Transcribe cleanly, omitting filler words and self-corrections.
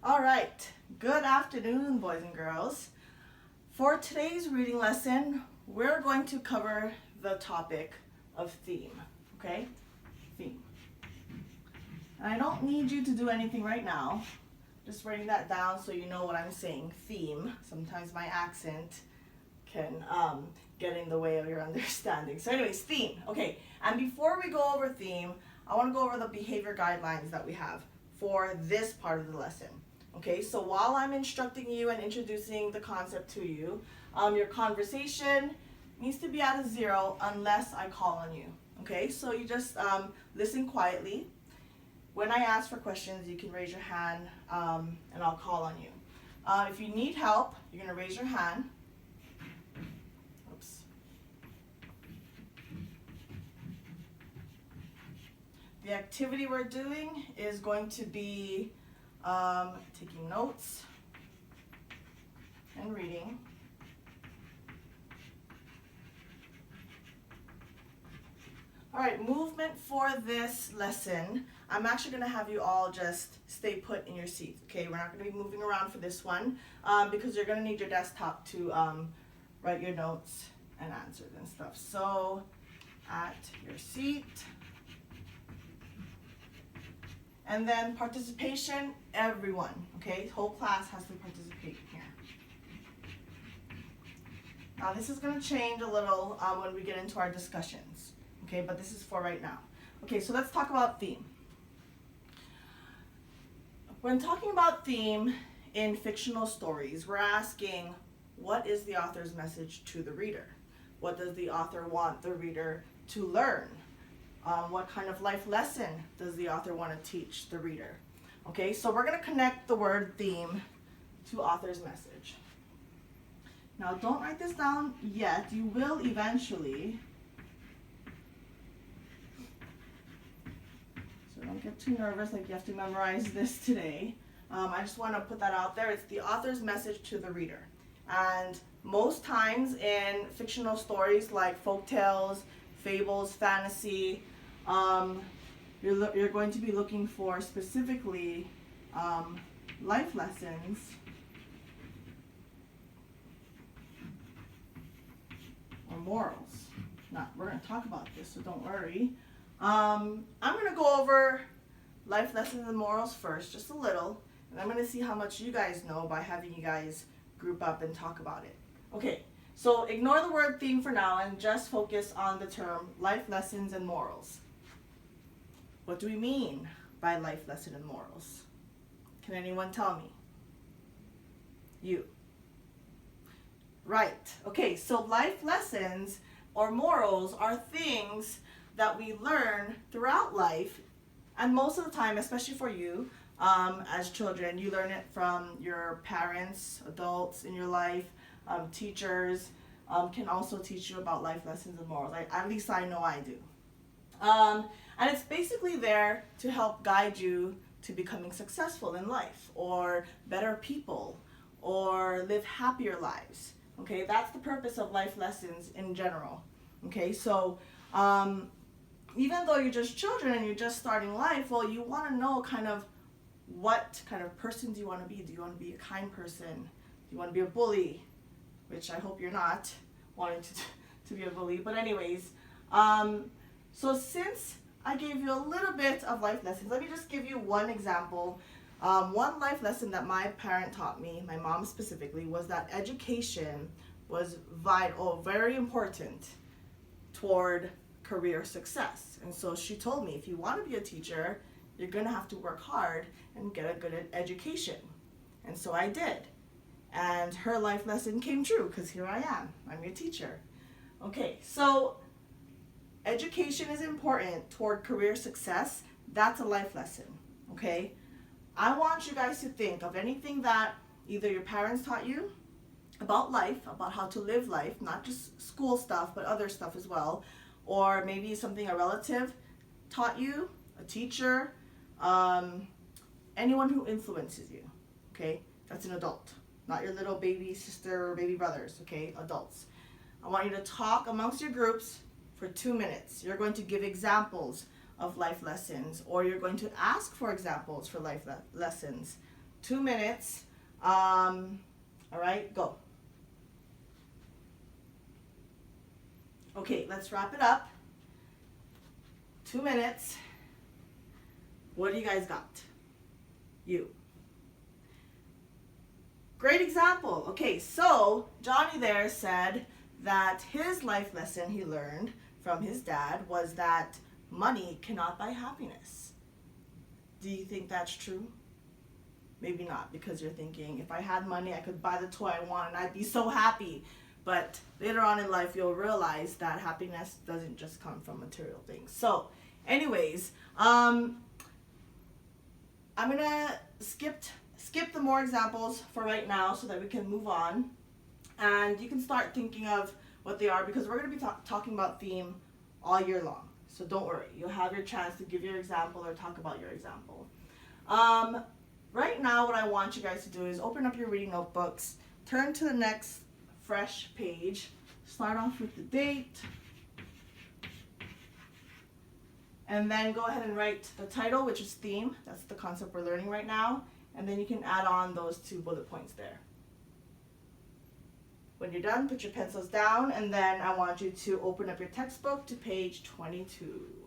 All right, good afternoon, boys and girls. For today's reading lesson, we're going to cover the topic of theme, okay? Theme. And I don't need you to do anything right now. Just writing that down so you know what I'm saying. Theme. Sometimes my accent can get in the way of your understanding. So anyways, theme. Okay, and before we go over theme, I want to go over the behavior guidelines that we have for this part of the lesson. Okay, so while I'm instructing you and introducing the concept to you, your conversation needs to be at a 0 unless I call on you. Okay, so you just listen quietly. When I ask for questions, you can raise your hand and I'll call on you. If you need help, you're going to raise your hand. Oops. The activity we're doing is going to be taking notes and reading. All right, movement for this lesson. I'm actually going to have you all just stay put in your seats, okay? We're not going to be moving around for this one because you're going to need your desktop to write your notes and answers and stuff. So, at your seat. And then participation, everyone, okay? Whole class has to participate here. Now this is going to change a little when we get into our discussions, okay? But this is for right now. Okay, so let's talk about theme. When talking about theme in fictional stories, we're asking, what is the author's message to the reader? What does the author want the reader to learn? What kind of life lesson does the author want to teach the reader? Okay, so we're going to connect the word theme to author's message. Now, don't write this down yet. You will eventually. So don't get too nervous like you have to memorize this today. I just want to put that out there. It's the author's message to the reader. And most times in fictional stories like folk tales, fables, fantasy, you're going to be looking for specifically life lessons or morals. We're going to talk about this, so don't worry. I'm going to go over life lessons and morals first, just a little, and I'm going to see how much you guys know by having you guys group up and talk about it. Okay. So ignore the word theme for now and just focus on the term life lessons and morals. What do we mean by life lesson and morals? Can anyone tell me? You. Right. Okay, so life lessons or morals are things that we learn throughout life, and most of the time, especially for you, as children, you learn it from your parents, adults in your life. Teachers can also teach you about life lessons and morals. At least I know I do. And it's basically there to help guide you to becoming successful in life, or better people, or live happier lives. Okay, that's the purpose of life lessons in general. Okay, so even though you're just children and you're just starting life, well, you want to know kind of what kind of person do you want to be? Do you want to be a kind person? Do you want to be a bully? Which I hope you're not wanting to be a bully. But anyways, so since I gave you a little bit of life lessons, let me just give you one example. One life lesson that my parent taught me, my mom specifically, was that education was vital, very important toward career success. And so she told me, if you want to be a teacher, you're going to have to work hard and get a good education. And so I did. And her life lesson came true because here I am. I'm your teacher. Okay, so education is important toward career success. That's a life lesson, okay? I want you guys to think of anything that either your parents taught you about life, about how to live life, not just school stuff, but other stuff as well, or maybe something a relative taught you, a teacher, anyone who influences you, okay? That's an adult. Not your little baby sister or baby brothers, okay? Adults. I want you to talk amongst your groups for 2 minutes. You're going to give examples of life lessons, or you're going to ask for examples for life lessons 2 minutes. All right, go. Okay, let's wrap it up. 2 minutes. What do you guys got? You. Great example. Okay, so Johnny there said that his life lesson he learned from his dad was that money cannot buy happiness. Do you think that's true? Maybe not, because you're thinking, if I had money, I could buy the toy I want and I'd be so happy. But later on in life, you'll realize that happiness doesn't just come from material things. So, anyways, I'm gonna skip the more examples for right now so that we can move on. And you can start thinking of what they are, because we're gonna be talking about theme all year long. So don't worry, you'll have your chance to give your example or talk about your example. Right now, what I want you guys to do is open up your reading notebooks, turn to the next fresh page, start off with the date, and then go ahead and write the title, which is theme. That's the concept we're learning right now. And then you can add on those 2 bullet points there. When you're done, put your pencils down, and then I want you to open up your textbook to page 22.